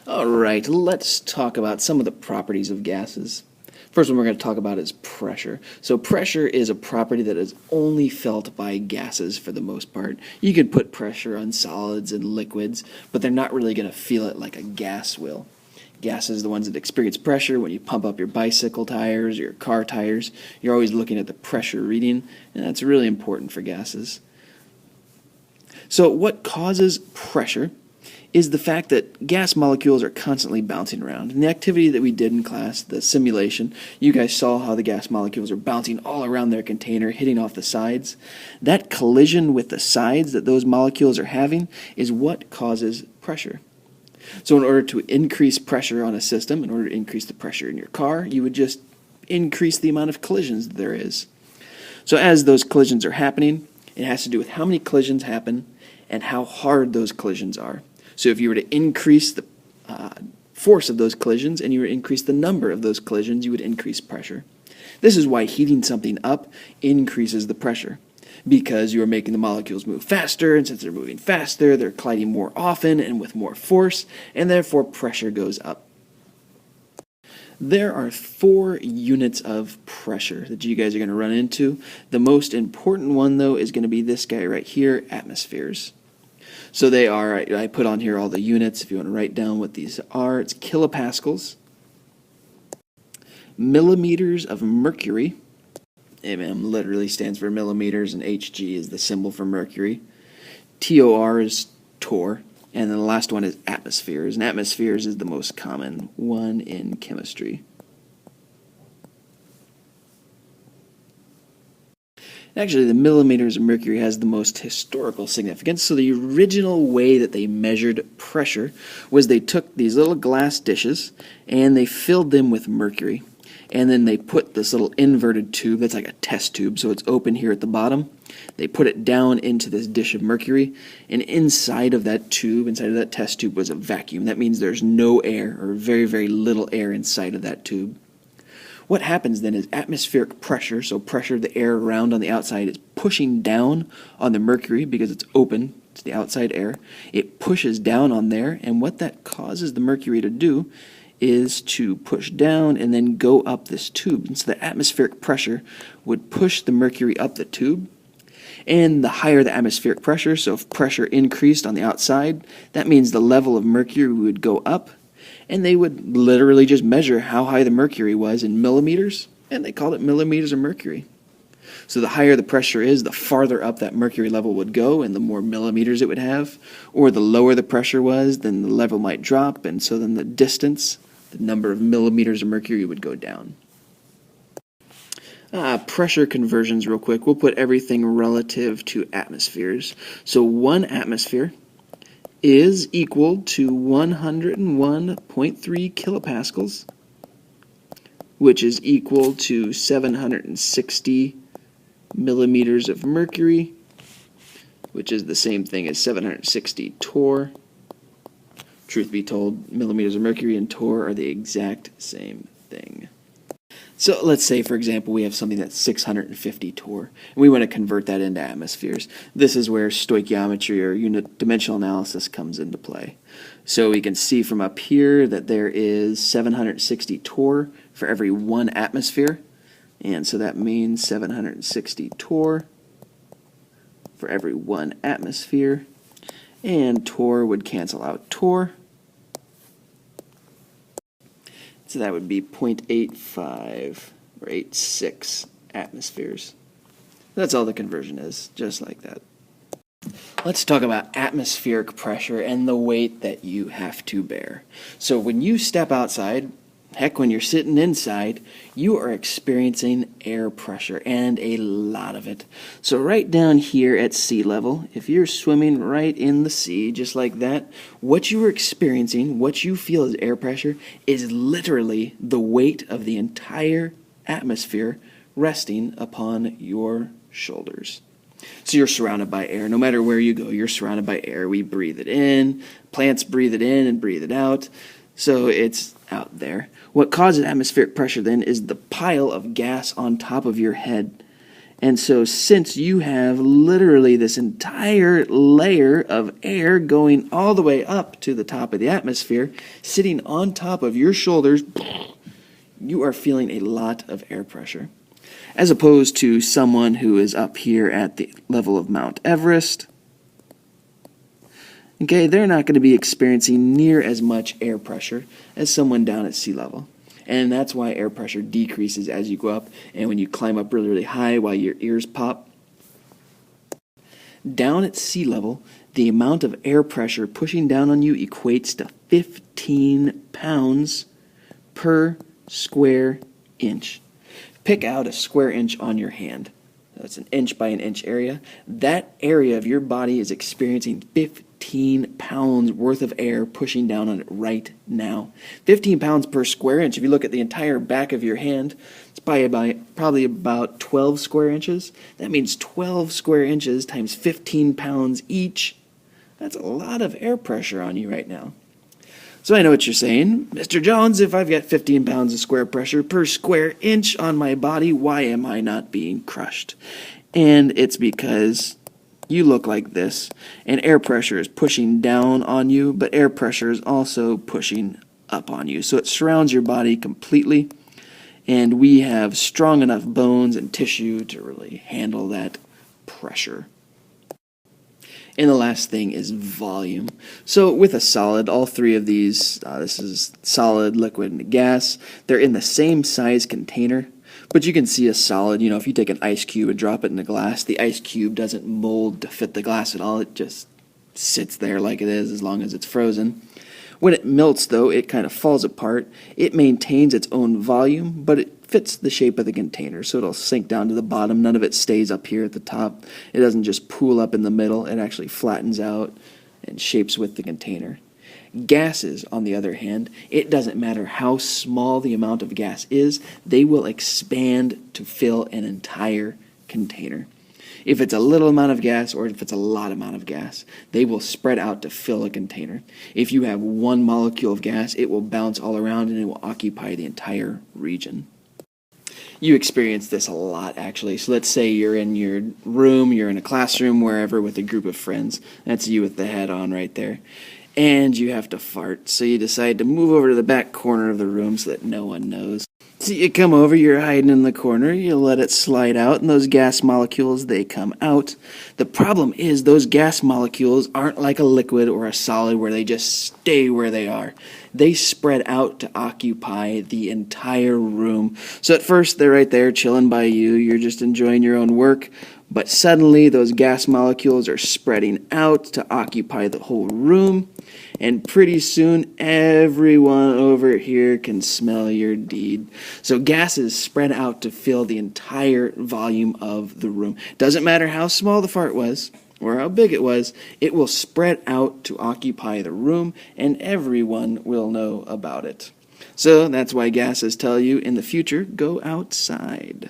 All right, let's talk about some of the properties of gases. First one we're going to talk about is pressure. So pressure is a property that is only felt by gases for the most part. You could put pressure on solids and liquids, but they're not really going to feel it like a gas will. Gases are the ones that experience pressure. When you pump up your bicycle tires or your car tires, you're always looking at the pressure reading, and that's really important for gases. So what causes pressure is the fact that gas molecules are constantly bouncing around. In the activity that we did in class, the simulation, you guys saw how the gas molecules are bouncing all around their container, hitting off the sides. That collision with the sides that those molecules are having is what causes pressure. So in order to increase pressure on a system, in order to increase the pressure in your car, you would just increase the amount of collisions that there is. So as those collisions are happening, it has to do with how many collisions happen and how hard those collisions are. So if you were to increase the force of those collisions and you were to increase the number of those collisions, you would increase pressure. This is why heating something up increases the pressure, because you are making the molecules move faster, and since they're moving faster, they're colliding more often and with more force, and therefore pressure goes up. There are 4 units of pressure that you guys are going to run into. The most important one, though, is going to be this guy right here, atmospheres. So they are, I put on here all the units if you want to write down what these are. It's kilopascals, millimeters of mercury. MM literally stands for millimeters, and Hg is the symbol for mercury. TOR is torr, and then the last one is atmospheres. And atmospheres is the most common one in chemistry. Actually, the millimeters of mercury has the most historical significance. So the original way that they measured pressure was they took these little glass dishes and they filled them with mercury. And then they put this little inverted tube, that's like a test tube, so it's open here at the bottom. They put it down into this dish of mercury, and inside of that tube, inside of that test tube, was a vacuum. That means there's no air, or very, very little air inside of that tube. What happens then is atmospheric pressure, so pressure of the air around on the outside, is pushing down on the mercury because it's open to the outside air. It pushes down on there, and what that causes the mercury to do is to push down and then go up this tube. And so the atmospheric pressure would push the mercury up the tube. And the higher the atmospheric pressure, so if pressure increased on the outside, that means the level of mercury would go up. And they would literally just measure how high the mercury was in millimeters, and they called it millimeters of mercury. So the higher the pressure is, the farther up that mercury level would go, and the more millimeters it would have. Or the lower the pressure was, then the level might drop, and so then the distance, the number of millimeters of mercury would go down. Pressure conversions real quick. We'll put everything relative to atmospheres. So 1 atmosphere is equal to 101.3 kilopascals, which is equal to 760 millimeters of mercury, which is the same thing as 760 torr. Truth be told, millimeters of mercury and torr are the exact same thing. So let's say, for example, we have something that's 650 torr, and we want to convert that into atmospheres. This is where stoichiometry or unit dimensional analysis comes into play. So we can see from up here that there is 760 torr for every 1 atmosphere, and so that means 760 torr for every 1 atmosphere, and torr would cancel out torr. So that would be 0.85 or 86 atmospheres. That's all the conversion is, just like that. Let's talk about atmospheric pressure and the weight that you have to bear. So when you step outside, heck, when you're sitting inside, you are experiencing air pressure, and a lot of it. So right down here at sea level, if you're swimming right in the sea, just like that, what you are experiencing, what you feel as air pressure, is literally the weight of the entire atmosphere resting upon your shoulders. So you're surrounded by air. No matter where you go, you're surrounded by air. We breathe it in. Plants breathe it in and breathe it out. So it's out there. What causes atmospheric pressure then is the pile of gas on top of your head. And so since you have literally this entire layer of air going all the way up to the top of the atmosphere, sitting on top of your shoulders, you are feeling a lot of air pressure. As opposed to someone who is up here at the level of Mount Everest, okay, they're not going to be experiencing near as much air pressure as someone down at sea level. And that's why air pressure decreases as you go up, and when you climb up really, really high while your ears pop. Down at sea level, the amount of air pressure pushing down on you equates to 15 pounds per square inch. Pick out a square inch on your hand. That's an inch by an inch area. That area of your body is experiencing 15 pounds worth of air pushing down on it right now. 15 pounds per square inch. If you look at the entire back of your hand, it's probably about 12 square inches. That means 12 square inches times 15 pounds each. That's a lot of air pressure on you right now. So I know what you're saying. Mr. Jones, if I've got 15 pounds of square pressure per square inch on my body, why am I not being crushed? And it's because you look like this, and air pressure is pushing down on you, but air pressure is also pushing up on you. So it surrounds your body completely, and we have strong enough bones and tissue to really handle that pressure. And the last thing is volume. So with a solid, all three of these, this is solid, liquid, and gas, they're in the same size container. But you can see a solid, if you take an ice cube and drop it in a glass, the ice cube doesn't mold to fit the glass at all. It just sits there like it is as long as it's frozen. When it melts, though, it kind of falls apart. It maintains its own volume, but it fits the shape of the container, so it'll sink down to the bottom. None of it stays up here at the top. It doesn't just pool up in the middle. It actually flattens out and shapes with the container. Gases, on the other hand, it doesn't matter how small the amount of gas is, they will expand to fill an entire container. If it's a little amount of gas or if it's a lot amount of gas, they will spread out to fill a container. If you have one molecule of gas, it will bounce all around and it will occupy the entire region. You experience this a lot, actually. So let's say you're in your room, you're in a classroom, wherever, with a group of friends. That's you with the hat on right there. And you have to fart, so you decide to move over to the back corner of the room so that no one knows. So you come over, you're hiding in the corner, you let it slide out, and those gas molecules, they come out. The problem is those gas molecules aren't like a liquid or a solid where they just stay where they are. They spread out to occupy the entire room. So at first, they're right there chilling by you, you're just enjoying your own work, but suddenly those gas molecules are spreading out to occupy the whole room, and pretty soon everyone over here can smell your deed. So gases spread out to fill the entire volume of the room. Doesn't matter how small the fart was or how big it was, it will spread out to occupy the room, and everyone will know about it. So that's why gases tell you in the future, go outside.